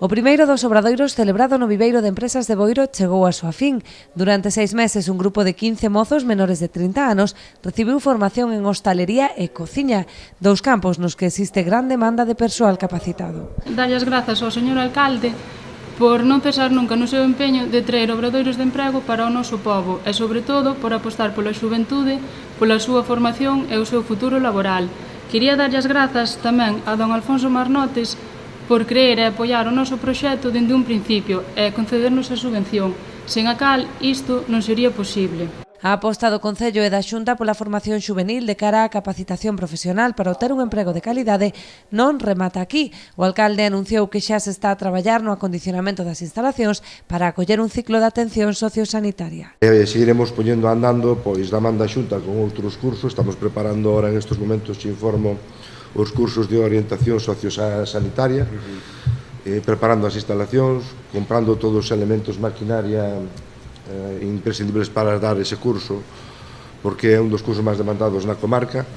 O primeiro dos obradoiros celebrado no Viveiro de Empresas de Boiro chegou a súa fin. Durante 6 meses, un grupo de 15 mozos menores de 30 anos recibiu formación en hostalería e cociña, dous campos nos que existe gran demanda de persoal capacitado. Darlle as grazas ao señor alcalde por non cesar nunca no seu empeño de traer obradoiros de emprego para o noso pobo e, sobre todo, por apostar pola xuventude, pola súa formación e o seu futuro laboral. Quería darlle as grazas tamén a don Alfonso Marnotes por creer e apoiar o noso proxecto dende un principio e concedernos a subvención, sen a cal isto non sería posible. A aposta do Concello e da Xunta pola formación xuvenil de cara á capacitación profesional para obter un emprego de calidade non remata aquí. O alcalde anunciou que xa se está a traballar no acondicionamento das instalacións para acoller un ciclo de atención sociosanitaria. Seguiremos poñendo andando pois da man da Xunta con outros cursos. Estamos preparando ahora en estes momentos, te informo, os cursos de orientación sociosanitaria, preparando as instalacións, comprando todos os elementos, maquinaria imprescindibles para dar ese curso, porque é un dos cursos máis demandados na comarca.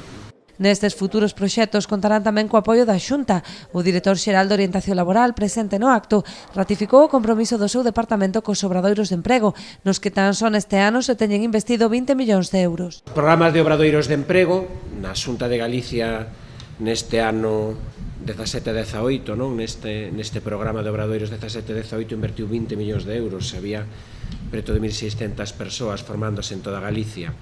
Nestes futuros proxectos contarán tamén co apoio da Xunta. O director xeral de Orientación Laboral, presente no acto, ratificou o compromiso do seu departamento cos obradoiros de emprego, nos que tan só neste ano se teñen investido 20 millóns de euros. Programas de obradoiros de emprego na Xunta de Galicia neste ano 17-18, non? Neste programa de obradoiros 17-18 invertiu 20 millóns de euros, había preto de 1.600 persoas formándose en toda Galicia.